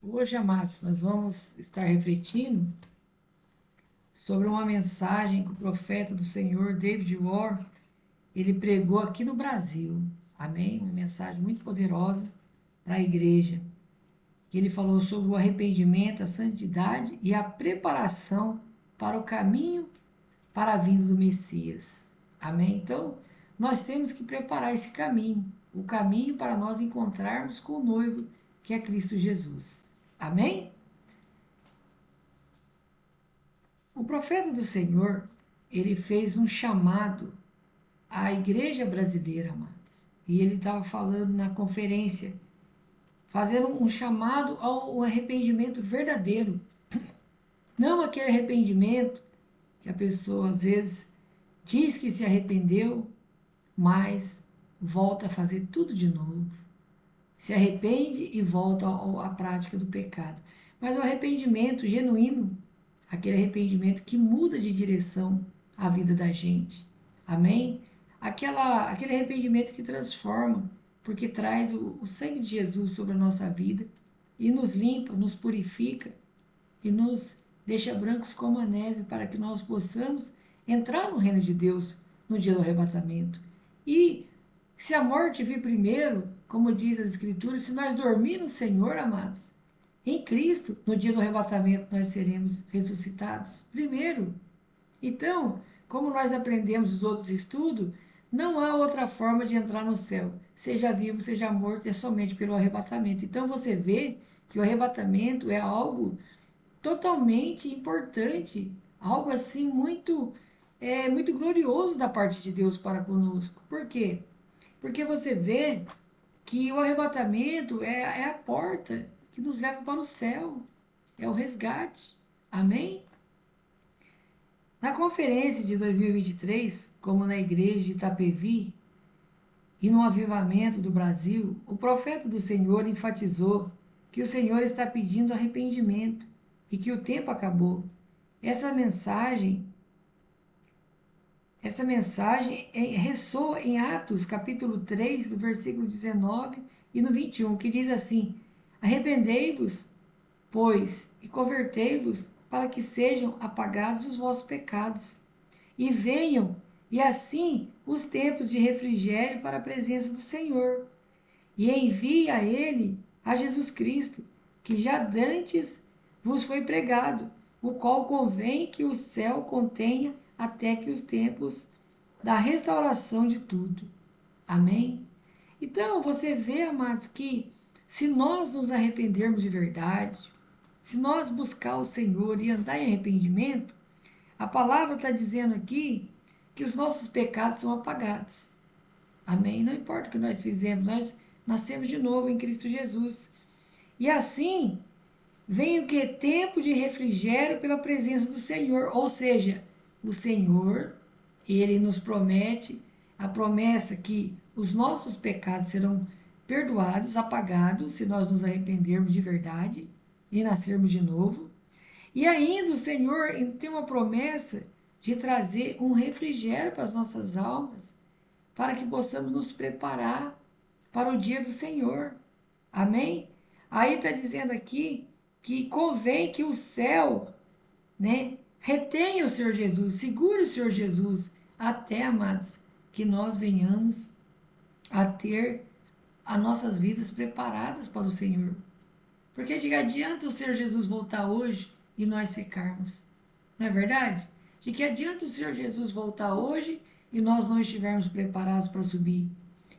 Hoje, amados, nós vamos estar refletindo sobre uma mensagem que o profeta do Senhor, David Warren, ele pregou aqui no Brasil. Amém? Uma mensagem muito poderosa para a igreja. Que ele falou sobre o arrependimento, a santidade e a preparação para o caminho para a vinda do Messias. Amém? Então, nós temos que preparar esse caminho, o caminho para nós encontrarmos com o noivo, que é Cristo Jesus. Amém? O profeta do Senhor, ele fez um chamado à igreja brasileira, amados. E ele estava falando na conferência, fazendo um chamado ao arrependimento verdadeiro. Não aquele arrependimento que a pessoa às vezes diz que se arrependeu, mas volta a fazer tudo de novo. Se arrepende e volta à prática do pecado. Mas o arrependimento genuíno, aquele arrependimento que muda de direção a vida da gente. Amém? Aquele arrependimento que transforma, porque traz o sangue de Jesus sobre a nossa vida e nos limpa, nos purifica e nos deixa brancos como a neve para que nós possamos entrar no reino de Deus no dia do arrebatamento. E se a morte vir primeiro, como diz as Escrituras, se nós dormir no Senhor, amados, em Cristo, no dia do arrebatamento, nós seremos ressuscitados primeiro. Então, como nós aprendemos os outros estudos, não há outra forma de entrar no céu. Seja vivo, seja morto, é somente pelo arrebatamento. Então você vê que o arrebatamento é algo totalmente importante, algo assim muito glorioso da parte de Deus para conosco. Por quê? Porque você vê que o arrebatamento é a porta que nos leva para o céu, é o resgate. Amém? Na conferência de 2023, como na igreja de Itapevi e no avivamento do Brasil, o profeta do Senhor enfatizou que o Senhor está pedindo arrependimento e que o tempo acabou. Essa mensagem, ressoa em Atos, capítulo 3, no versículo 19 e no 21, que diz assim: Arrependei-vos, pois, e convertei-vos, para que sejam apagados os vossos pecados, e venham, e assim, os tempos de refrigério para a presença do Senhor. E envie a ele a Jesus Cristo, que já dantes vos foi pregado, o qual convém que o céu contenha até que os tempos da restauração de tudo. Amém? Então, você vê, amados, que se nós nos arrependermos de verdade, se nós buscar o Senhor e andar em arrependimento, a palavra está dizendo aqui que os nossos pecados são apagados. Amém? Não importa o que nós fizemos, nós nascemos de novo em Cristo Jesus. E assim vem o que? Tempo de refrigério pela presença do Senhor. Ou seja, o Senhor, ele nos promete a promessa que os nossos pecados serão perdoados, apagados, se nós nos arrependermos de verdade e nascermos de novo. E ainda o Senhor tem uma promessa de trazer um refrigério para as nossas almas, para que possamos nos preparar para o dia do Senhor. Amém? Aí está dizendo aqui que convém que o céu, né, retenha o Senhor Jesus, segure o Senhor Jesus, até, amados, que nós venhamos a ter as nossas vidas preparadas para o Senhor. Porque de que adianta o Senhor Jesus voltar hoje e nós ficarmos? Não é verdade? De que adianta o Senhor Jesus voltar hoje e nós não estivermos preparados para subir?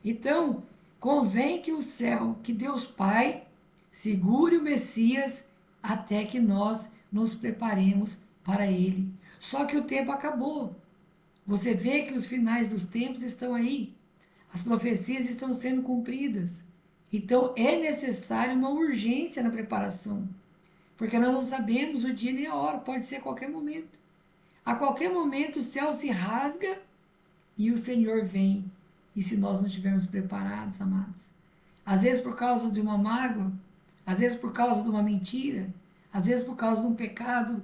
Então, convém que o céu, que Deus Pai, segure o Messias até que nós nos preparemos para ele. Só que o tempo acabou. Você vê que os finais dos tempos estão aí. As profecias estão sendo cumpridas. Então é necessário uma urgência na preparação, porque nós não sabemos o dia nem a hora, pode ser a qualquer momento. A qualquer momento o céu se rasga e o Senhor vem. E se nós não estivermos preparados, amados? Às vezes por causa de uma mágoa, às vezes por causa de uma mentira, às vezes por causa de um pecado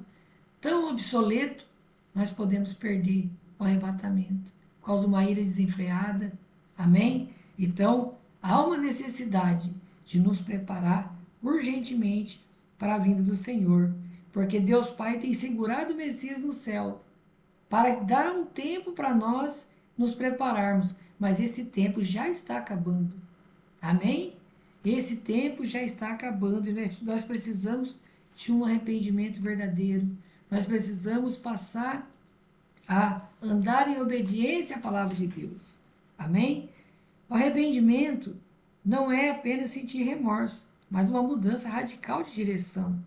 tão obsoleto, nós podemos perder o arrebatamento. Por causa de uma ira desenfreada. Amém? Então, há uma necessidade de nos preparar urgentemente para a vinda do Senhor, porque Deus Pai tem segurado o Messias no céu, para dar um tempo para nós nos prepararmos, mas esse tempo já está acabando. Amém? Esse tempo já está acabando e nós precisamos de um arrependimento verdadeiro. Nós precisamos passar a andar em obediência à palavra de Deus. Amém? O arrependimento não é apenas sentir remorso, mas uma mudança radical de direção,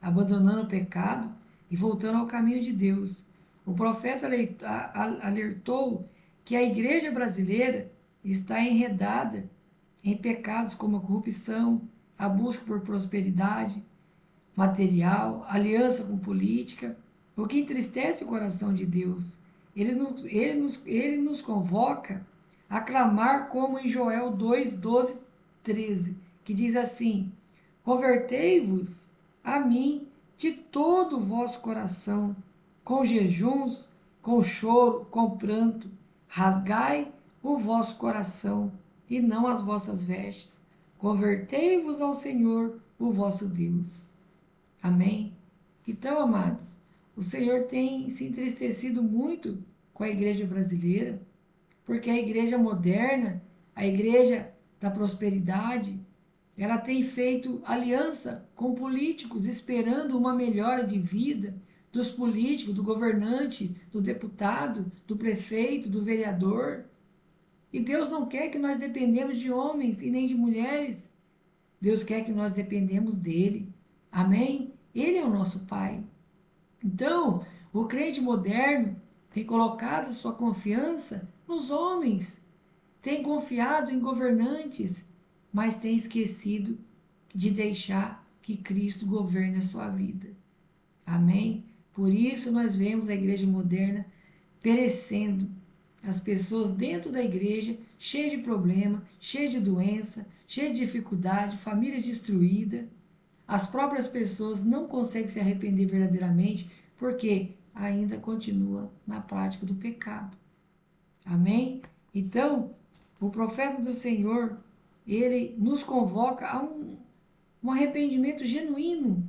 abandonando o pecado e voltando ao caminho de Deus. O profeta alertou que a igreja brasileira está enredada em pecados como a corrupção, a busca por prosperidade material, aliança com política, o que entristece o coração de Deus. Ele nos convoca a clamar como em Joel 2, 12, 13, que diz assim: convertei-vos a mim de todo o vosso coração, com jejuns, com choro, com pranto, rasgai o vosso coração e não as vossas vestes. Convertei-vos ao Senhor, o vosso Deus. Amém? Então, amados, o Senhor tem se entristecido muito com a igreja brasileira, porque a igreja moderna, a igreja da prosperidade, ela tem feito aliança com políticos, esperando uma melhora de vida dos políticos, do governante, do deputado, do prefeito, do vereador. E Deus não quer que nós dependemos de homens e nem de mulheres. Deus quer que nós dependemos dele. Amém? Ele é o nosso Pai. Então, o crente moderno tem colocado sua confiança nos homens, tem confiado em governantes, mas tem esquecido de deixar que Cristo governe a sua vida. Amém? Por isso nós vemos a igreja moderna perecendo. As pessoas dentro da igreja cheias de problema, cheias de doença, cheias de dificuldade, famílias destruídas. As próprias pessoas não conseguem se arrepender verdadeiramente porque ainda continua na prática do pecado. Amém? Então, o profeta do Senhor, ele nos convoca a um arrependimento genuíno.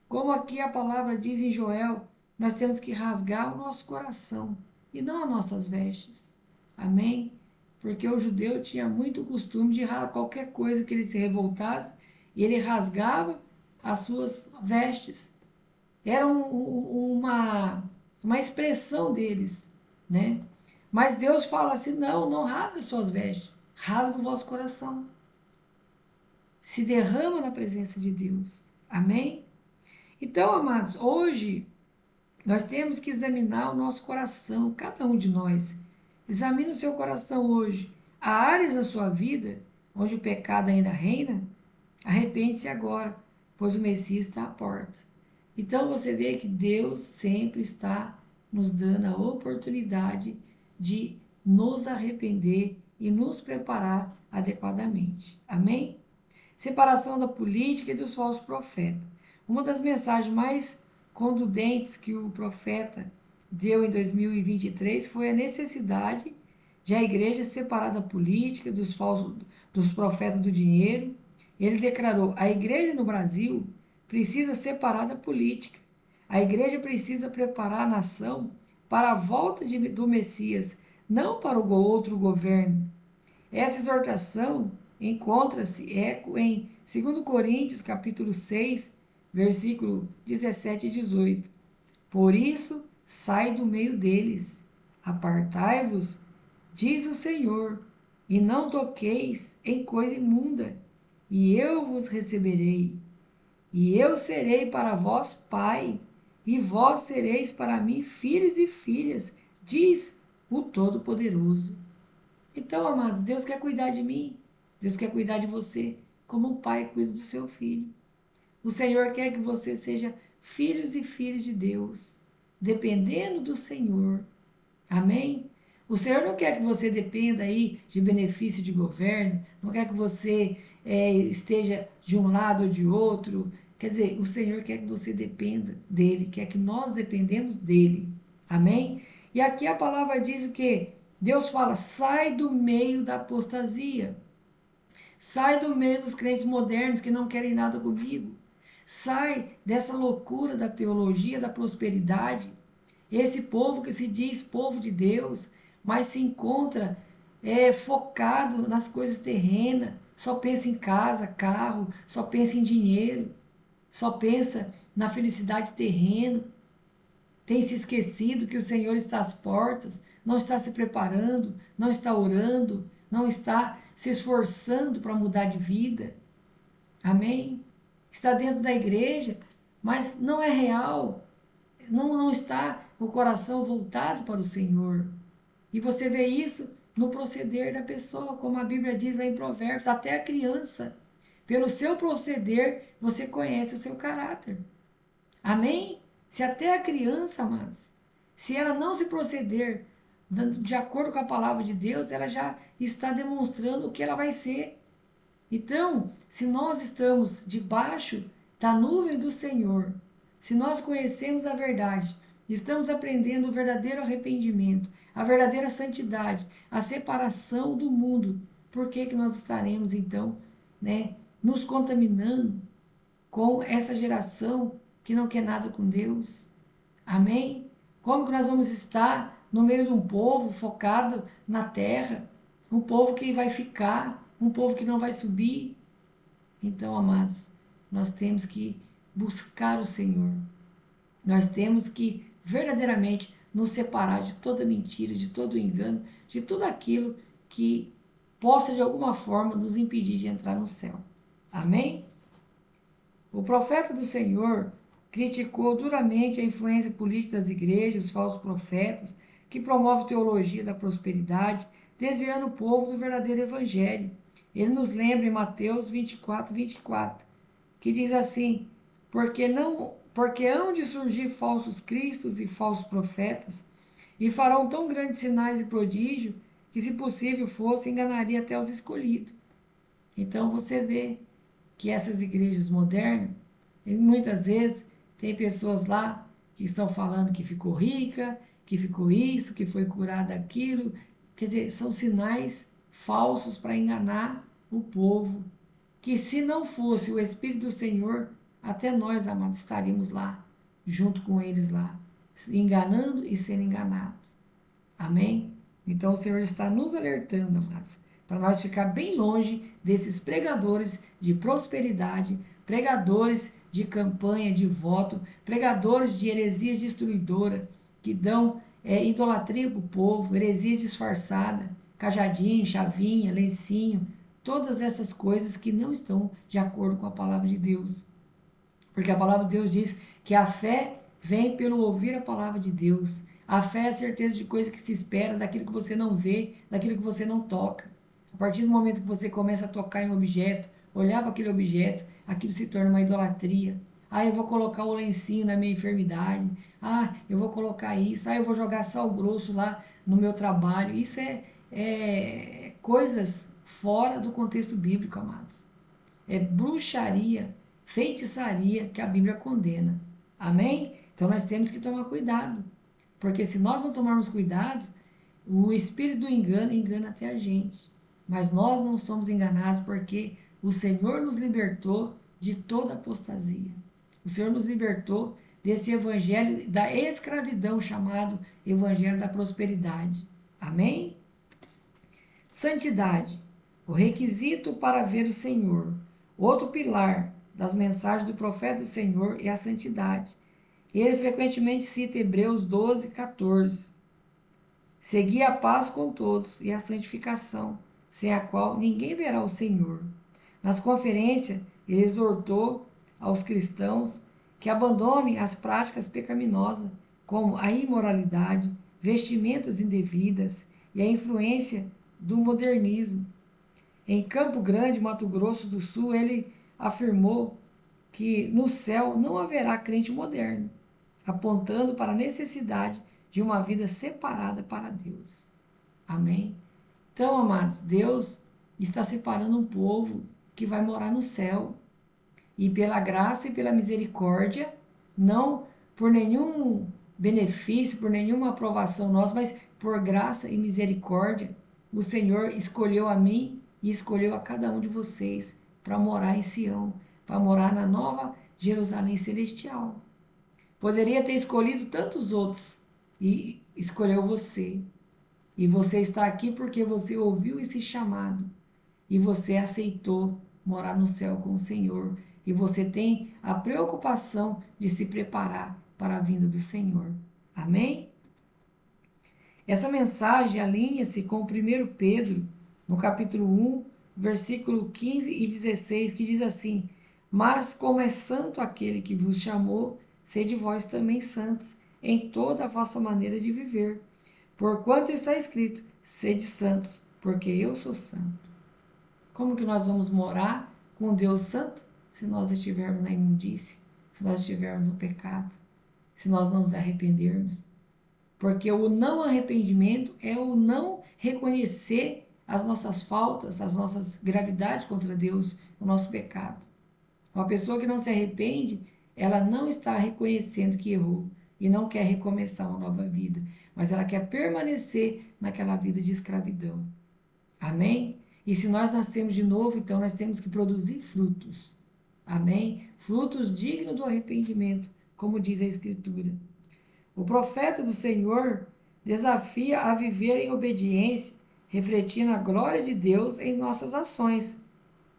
Como aqui a palavra diz em Joel, nós temos que rasgar o nosso coração e não as nossas vestes. Amém? Porque o judeu tinha muito costume de qualquer coisa que ele se revoltasse, e ele rasgava as suas vestes. Era uma expressão deles, né? Mas Deus fala assim: não, não rasga as suas vestes, rasga o vosso coração. Se derrama na presença de Deus. Amém? Então, amados, hoje nós temos que examinar o nosso coração, cada um de nós. Examine o seu coração hoje. Há áreas da sua vida onde o pecado ainda reina? Arrepende-se agora, pois o Messias está à porta. Então você vê que Deus sempre está nos dando a oportunidade de nos arrepender e nos preparar adequadamente. Amém? Separação da política e dos falsos profetas. Uma das mensagens mais contundentes que o profeta deu em 2023 foi a necessidade de a igreja separar da política, dos profetas do dinheiro. Ele declarou: a igreja no Brasil precisa separar da política. A igreja precisa preparar a nação para a volta do Messias, não para o outro governo. Essa exortação encontra-se eco em 2 Coríntios, capítulo 6, versículo 17 e 18. Por isso, sai do meio deles, apartai-vos, diz o Senhor, e não toqueis em coisa imunda, e eu vos receberei. E eu serei para vós pai, e vós sereis para mim filhos e filhas, diz o Todo-Poderoso. Então, amados, Deus quer cuidar de mim, Deus quer cuidar de você, como um pai cuida do seu filho. O Senhor quer que você seja filhos e filhas de Deus, dependendo do Senhor. Amém? O Senhor não quer que você dependa aí de benefício de governo, não quer que você esteja de um lado ou de outro. Quer dizer, o Senhor quer que você dependa dEle, quer que nós dependemos dEle. Amém? E aqui a palavra diz o quê? Deus fala: sai do meio da apostasia. Sai do meio dos crentes modernos que não querem nada comigo. Sai dessa loucura da teologia da prosperidade. Esse povo que se diz povo de Deus, mas se encontra focado nas coisas terrenas, só pensa em casa, carro, só pensa em dinheiro, só pensa na felicidade terrena. Tem se esquecido que o Senhor está às portas, não está se preparando, não está orando, não está se esforçando para mudar de vida. Amém? Está dentro da igreja, mas não é real, não está o coração voltado para o Senhor. E você vê isso no proceder da pessoa, como a Bíblia diz lá em Provérbios, até a criança. Pelo seu proceder, você conhece o seu caráter. Amém? Se até a criança, amados, se ela não se proceder de acordo com a palavra de Deus, ela já está demonstrando o que ela vai ser. Então, se nós estamos debaixo da nuvem do Senhor, se nós conhecemos a verdade, estamos aprendendo o verdadeiro arrependimento, a verdadeira santidade, a separação do mundo, por que que nós estaremos então, nos contaminando com essa geração que não quer nada com Deus? Amém? Como que nós vamos estar no meio de um povo focado na terra, um povo que vai ficar, um povo que não vai subir? Então, amados, nós temos que buscar o Senhor. Nós temos que verdadeiramente nos separar de toda mentira, de todo engano, de tudo aquilo que possa de alguma forma nos impedir de entrar no céu. Amém? O profeta do Senhor criticou duramente a influência política das igrejas, os falsos profetas, que promovem teologia da prosperidade, desviando o povo do verdadeiro evangelho. Ele nos lembra em Mateus 24, que diz assim: porque hão de surgir falsos cristos e falsos profetas, e farão tão grandes sinais e prodígios, que se possível fosse, enganaria até os escolhidos. Então você vê que essas igrejas modernas, muitas vezes tem pessoas lá que estão falando que ficou rica, que ficou isso, que foi curada aquilo. Quer dizer, são sinais falsos para enganar o povo. Que se não fosse o Espírito do Senhor, até nós, amados, estaríamos lá, junto com eles lá, enganando e sendo enganados. Amém? Então o Senhor está nos alertando, amados, para nós ficar bem longe desses pregadores de prosperidade, pregadores de campanha, de voto, pregadores de heresias destruidoras, que dão idolatria para o povo, heresia disfarçada, cajadinho, chavinha, lencinho, todas essas coisas que não estão de acordo com a palavra de Deus. Porque a palavra de Deus diz que a fé vem pelo ouvir a palavra de Deus. A fé é a certeza de coisas que se espera, daquilo que você não vê, daquilo que você não toca. A partir do momento que você começa a tocar em um objeto, olhar para aquele objeto, aquilo se torna uma idolatria. Ah, eu vou colocar o lencinho na minha enfermidade. Ah, eu vou colocar isso. Ah, eu vou jogar sal grosso lá no meu trabalho. Isso é coisas fora do contexto bíblico, amados. É bruxaria, feitiçaria que a Bíblia condena. Amém? Então nós temos que tomar cuidado. Porque se nós não tomarmos cuidado, o espírito do engano engana até a gente. Mas nós não somos enganados porque o Senhor nos libertou de toda apostasia. O Senhor nos libertou desse evangelho da escravidão chamado evangelho da prosperidade. Amém? Santidade. O requisito para ver o Senhor. Outro pilar das mensagens do profeta do Senhor é a santidade. Ele frequentemente cita Hebreus 12:14. Segui a paz com todos e a santificação, sem a qual ninguém verá o Senhor. Nas conferências, ele exortou aos cristãos que abandonem as práticas pecaminosas, como a imoralidade, vestimentas indevidas e a influência do modernismo. Em Campo Grande, Mato Grosso do Sul, ele afirmou que no céu não haverá crente moderno, apontando para a necessidade de uma vida separada para Deus. Amém? Então, amados, Deus está separando um povo que vai morar no céu. E pela graça e pela misericórdia, não por nenhum benefício, por nenhuma aprovação nossa, mas por graça e misericórdia, o Senhor escolheu a mim e escolheu a cada um de vocês para morar em Sião, para morar na nova Jerusalém celestial. Poderia ter escolhido tantos outros e escolheu você. E você está aqui porque você ouviu esse chamado e você aceitou morar no céu com o Senhor. E você tem a preocupação de se preparar para a vinda do Senhor. Amém? Essa mensagem alinha-se com o 1 Pedro, no capítulo 1, versículo 15 e 16, que diz assim: Mas como é santo aquele que vos chamou, sede vós também santos, em toda a vossa maneira de viver. Porquanto está escrito, sede santos, porque eu sou santo. Como que nós vamos morar com Deus santo se nós estivermos na imundície, se nós estivermos no pecado, se nós não nos arrependermos? Porque o não arrependimento é o não reconhecer as nossas faltas, as nossas gravidades contra Deus, o nosso pecado. Uma pessoa que não se arrepende, ela não está reconhecendo que errou e não quer recomeçar uma nova vida, mas ela quer permanecer naquela vida de escravidão. Amém? E se nós nascemos de novo, então nós temos que produzir frutos. Amém? Frutos dignos do arrependimento, como diz a Escritura. O profeta do Senhor desafia a viver em obediência, refletindo a glória de Deus em nossas ações,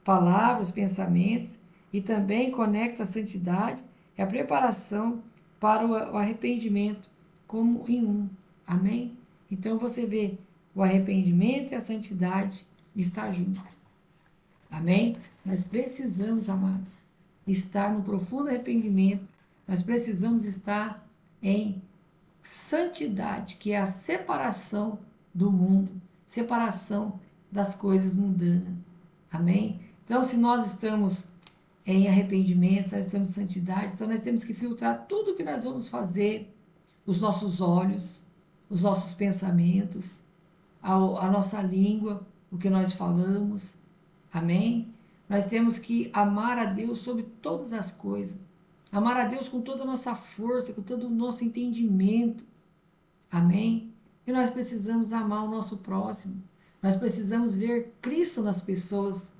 palavras, pensamentos, e também conecta a santidade e a preparação para o arrependimento como em um. Amém? Então você vê, o arrependimento e a santidade está junto. Amém? Nós precisamos, amados, estar no profundo arrependimento. Nós precisamos estar em santidade, que é a separação do mundo, separação das coisas mundanas. Amém? Então, se nós estamos em arrependimento, nós estamos em santidade, então nós temos que filtrar tudo que nós vamos fazer, os nossos olhos, os nossos pensamentos, a nossa língua, o que nós falamos. Amém? Nós temos que amar a Deus sobre todas as coisas. Amar a Deus com toda a nossa força, com todo o nosso entendimento. Amém? E nós precisamos amar o nosso próximo. Nós precisamos ver Cristo nas pessoas.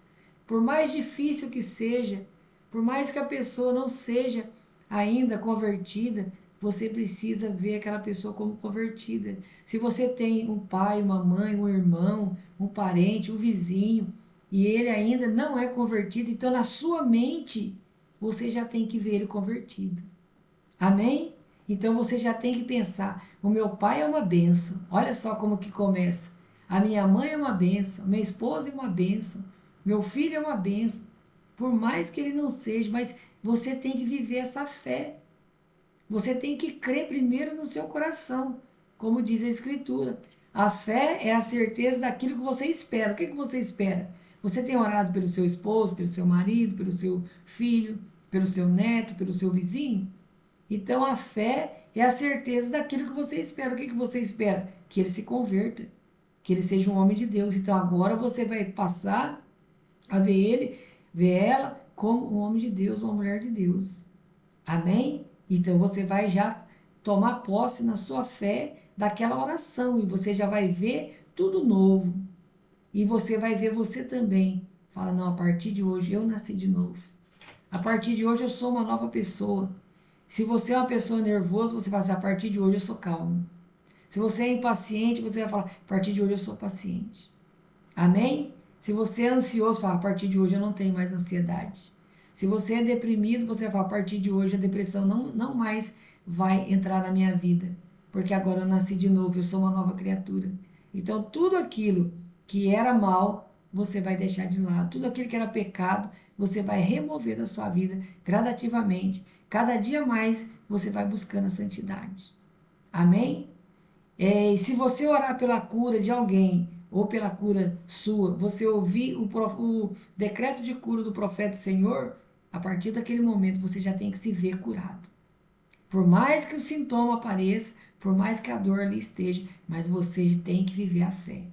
Por mais difícil que seja, por mais que a pessoa não seja ainda convertida, você precisa ver aquela pessoa como convertida. Se você tem um pai, uma mãe, um irmão, um parente, um vizinho, e ele ainda não é convertido, então na sua mente você já tem que ver ele convertido. Amém? Então você já tem que pensar, o meu pai é uma bênção. Olha só como que começa. A minha mãe é uma bênção, minha esposa é uma bênção, meu filho é uma bênção. Por mais que ele não seja, mas você tem que viver essa fé. Você tem que crer primeiro no seu coração, como diz a Escritura. A fé é a certeza daquilo que você espera. O que você espera? Você tem orado pelo seu esposo, pelo seu marido, pelo seu filho, pelo seu neto, pelo seu vizinho? Então a fé é a certeza daquilo que você espera. O que você espera? Que ele se converta, que ele seja um homem de Deus. Então agora você vai passar a ver ele, ver ela como um homem de Deus, uma mulher de Deus. Amém? Então você vai já tomar posse na sua fé daquela oração e você já vai ver tudo novo. E você vai ver você também. Fala, não, a partir de hoje eu nasci de novo. A partir de hoje eu sou uma nova pessoa. Se você é uma pessoa nervosa, você vai dizer, a partir de hoje eu sou calmo. Se você é impaciente, você vai falar, a partir de hoje eu sou paciente. Amém? Se você é ansioso, fala, a partir de hoje eu não tenho mais ansiedade. Se você é deprimido, você vai falar, a partir de hoje a depressão não mais vai entrar na minha vida. Porque agora eu nasci de novo, eu sou uma nova criatura. Então tudo aquilo que era mal, você vai deixar de lado. Tudo aquilo que era pecado, você vai remover da sua vida gradativamente. Cada dia mais você vai buscando a santidade. Amém? E se você orar pela cura de alguém, ou pela cura sua, você ouvir o decreto de cura do profeta Senhor, a partir daquele momento você já tem que se ver curado. Por mais que o sintoma apareça, por mais que a dor ali esteja, mas você tem que viver a fé.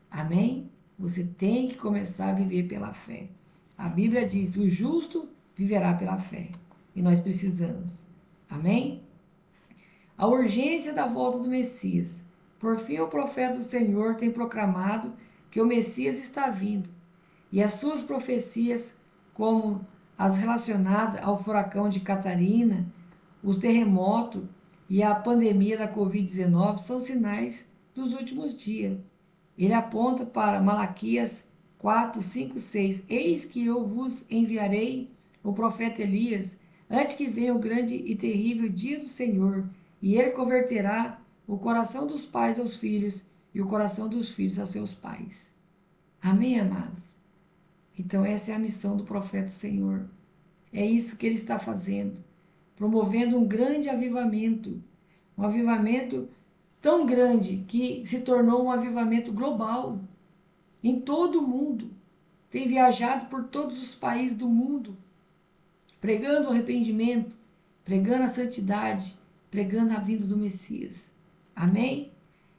Amém? Você tem que começar a viver pela fé. A Bíblia diz, o justo viverá pela fé. E nós precisamos. Amém? A urgência da volta do Messias. Por fim, o profeta do Senhor tem proclamado que o Messias está vindo. E as suas profecias, como as relacionadas ao furacão de Catarina, os terremotos e a pandemia da Covid-19 são sinais dos últimos dias. Ele aponta para Malaquias 4, 5, 6. Eis que eu vos enviarei o profeta Elias, antes que venha o grande e terrível dia do Senhor, e ele converterá o coração dos pais aos filhos e o coração dos filhos a seus pais. Amém, amados? Então essa é a missão do profeta do Senhor. É isso que ele está fazendo, promovendo um grande avivamento, um avivamento tão grande que se tornou um avivamento global em todo o mundo. Tem viajado por todos os países do mundo, pregando o arrependimento, pregando a santidade, pregando a vinda do Messias. Amém?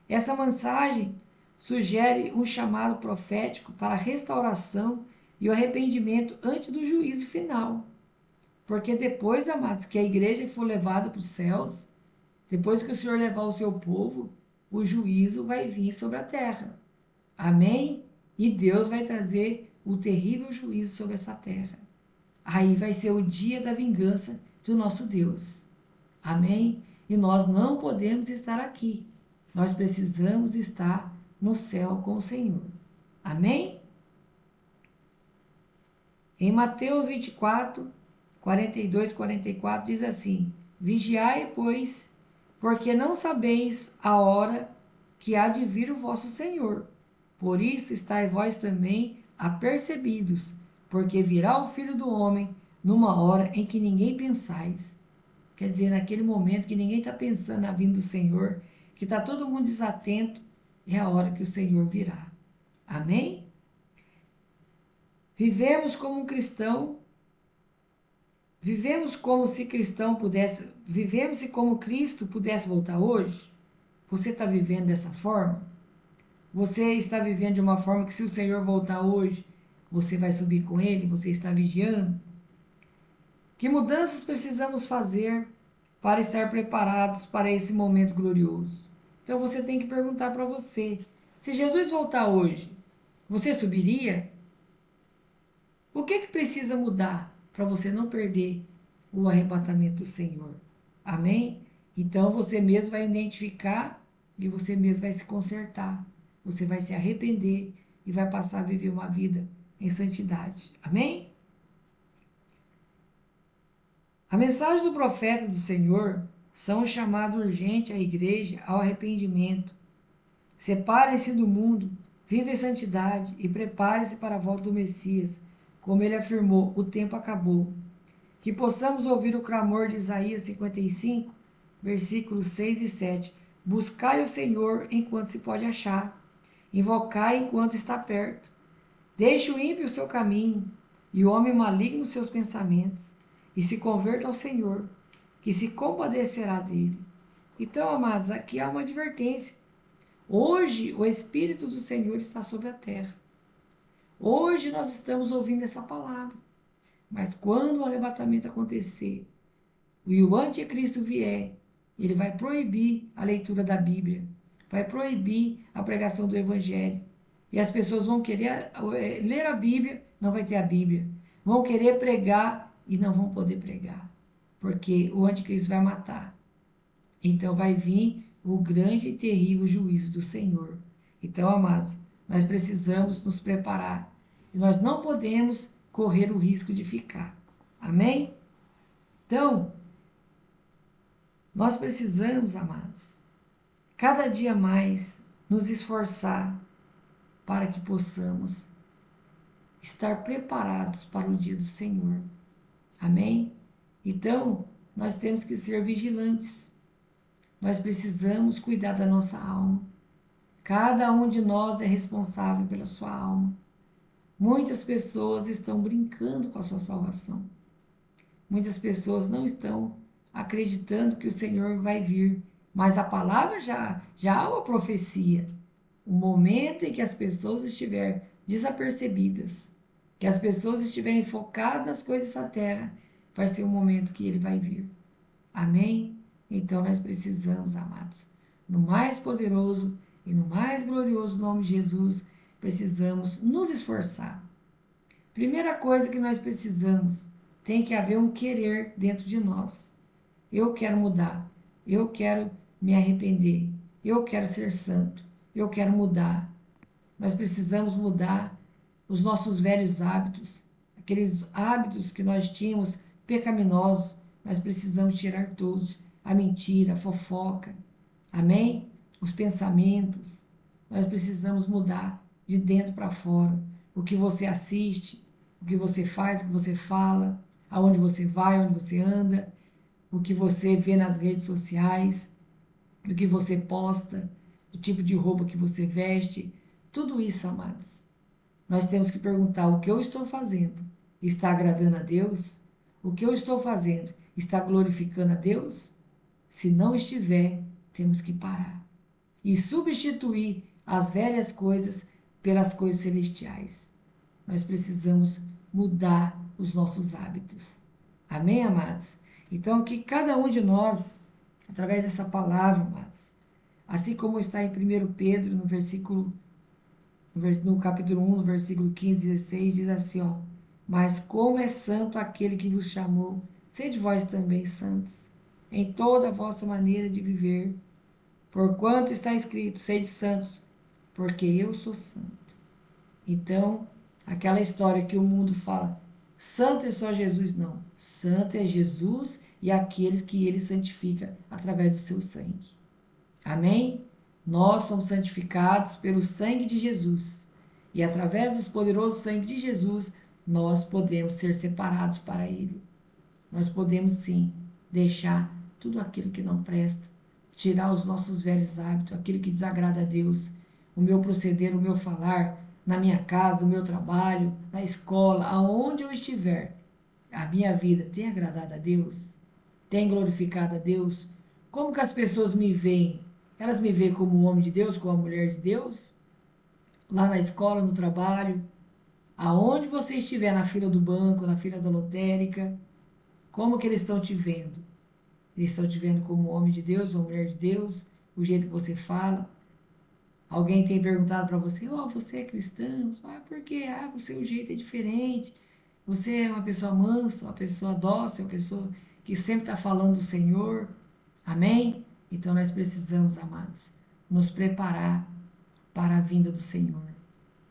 Essa mensagem sugere um chamado profético para a restauração e o arrependimento antes do juízo final. Porque depois, amados, que a igreja for levada para os céus, depois que o Senhor levar o seu povo, o juízo vai vir sobre a terra. Amém? E Deus vai trazer o terrível juízo sobre essa terra. Aí vai ser o dia da vingança do nosso Deus. Amém? E nós não podemos estar aqui. Nós precisamos estar no céu com o Senhor. Amém? Em Mateus 24, 42, 44 diz assim: Vigiai, pois, porque não sabeis a hora que há de vir o vosso Senhor. Por isso estai vós também apercebidos, porque virá o Filho do Homem numa hora em que ninguém pensais. Quer dizer, naquele momento que ninguém está pensando na vinda do Senhor, que está todo mundo desatento, é a hora que o Senhor virá. Amém? Vivemos como um cristão, vivemos como se Cristo pudesse voltar hoje? Você está vivendo dessa forma? Você está vivendo de uma forma que se o Senhor voltar hoje, você vai subir com Ele? Você está vigiando? Que mudanças precisamos fazer para estar preparados para esse momento glorioso? Então você tem que perguntar para você: se Jesus voltar hoje, você subiria? O que precisa mudar para você não perder o arrebatamento do Senhor? Amém? Então você mesmo vai identificar e você mesmo vai se consertar. Você vai se arrepender e vai passar a viver uma vida em santidade. Amém? A mensagem do profeta do Senhor são um chamado urgente à igreja ao arrependimento. Separem-se do mundo, vivam em santidade e preparem-se para a volta do Messias. Como ele afirmou, o tempo acabou. Que possamos ouvir o clamor de Isaías 55, versículos 6 e 7. Buscai o Senhor enquanto se pode achar. Invocai enquanto está perto. Deixe o ímpio o seu caminho e o homem maligno os seus pensamentos. E se converta ao Senhor, que se compadecerá dele. Então, amados, aqui há uma advertência. Hoje o Espírito do Senhor está sobre a terra. Hoje nós estamos ouvindo essa palavra. Mas quando o arrebatamento acontecer e o anticristo vier, ele vai proibir a leitura da Bíblia, vai proibir a pregação do Evangelho. E as pessoas vão querer ler a Bíblia, não vai ter a Bíblia. Vão querer pregar e não vão poder pregar, porque o anticristo vai matar. Então vai vir o grande e terrível juízo do Senhor. Então, amados, nós precisamos nos preparar. E nós não podemos correr o risco de ficar. Amém? Então, nós precisamos, amados, cada dia mais nos esforçar para que possamos estar preparados para o dia do Senhor. Amém? Então, nós temos que ser vigilantes. Nós precisamos cuidar da nossa alma. Cada um de nós é responsável pela sua alma. Muitas pessoas estão brincando com a sua salvação. Muitas pessoas não estão acreditando que o Senhor vai vir. Mas a palavra já há uma profecia. O momento em que as pessoas estiverem desapercebidas, que as pessoas estiverem focadas nas coisas da terra, vai ser o momento que ele vai vir. Amém? Então nós precisamos, amados, no mais poderoso e no mais glorioso nome de Jesus, precisamos nos esforçar. Primeira coisa que nós precisamos tem que haver um querer dentro de nós. Eu quero mudar, eu quero me arrepender, eu quero ser santo, eu quero mudar. Nós precisamos mudar os nossos velhos hábitos, aqueles hábitos que nós tínhamos pecaminosos, nós precisamos tirar todos, a mentira, a fofoca, amém? Os pensamentos, nós precisamos mudar de dentro para fora. O que você assiste, o que você faz, o que você fala, aonde você vai, onde você anda, o que você vê nas redes sociais, o que você posta, o tipo de roupa que você veste, tudo isso, amados. Nós temos que perguntar: o que eu estou fazendo está agradando a Deus? O que eu estou fazendo está glorificando a Deus? Se não estiver, temos que parar e substituir as velhas coisas pelas coisas celestiais. Nós precisamos mudar os nossos hábitos. Amém, amados? Então, que cada um de nós, através dessa palavra, amados, assim como está em 1 Pedro, no capítulo 1, no versículo 15 e 16, diz assim, ó: mas como é santo aquele que vos chamou, sede vós também santos, em toda a vossa maneira de viver, porquanto está escrito, sede santos, porque eu sou santo. Então, aquela história que o mundo fala, santo é só Jesus, não. Santo é Jesus e aqueles que ele santifica através do seu sangue. Amém? Nós somos santificados pelo sangue de Jesus. E através do poderoso sangue de Jesus, nós podemos ser separados para ele. Nós podemos sim deixar tudo aquilo que não presta, tirar os nossos velhos hábitos, aquilo que desagrada a Deus, o meu proceder, o meu falar, na minha casa, no meu trabalho, na escola, aonde eu estiver. A minha vida tem agradado a Deus? Tem glorificado a Deus? Como que as pessoas me veem? Elas me veem como um homem de Deus, como uma mulher de Deus? Lá na escola, no trabalho, aonde você estiver, na fila do banco, na fila da lotérica, como que eles estão te vendo? Eles estão te vendo como um homem de Deus, uma mulher de Deus, o jeito que você fala? Alguém tem perguntado para você: oh, você é cristão? Ah, por quê? Ah, o seu jeito é diferente. Você é uma pessoa mansa, uma pessoa dócil, uma pessoa que sempre está falando do Senhor. Amém? Então nós precisamos, amados, nos preparar para a vinda do Senhor,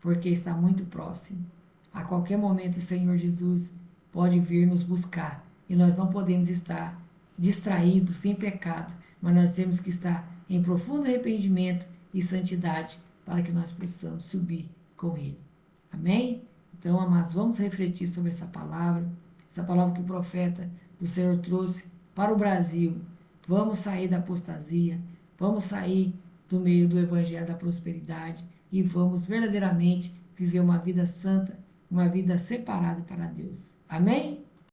porque está muito próximo. A qualquer momento o Senhor Jesus pode vir nos buscar e nós não podemos estar distraídos em pecado, mas nós temos que estar em profundo arrependimento e santidade para que nós possamos subir com Ele. Amém? Então, amados, vamos refletir sobre essa palavra que o profeta do Senhor trouxe para o Brasil. Vamos sair da apostasia, vamos sair do meio do evangelho da prosperidade e vamos verdadeiramente viver uma vida santa, uma vida separada para Deus. Amém?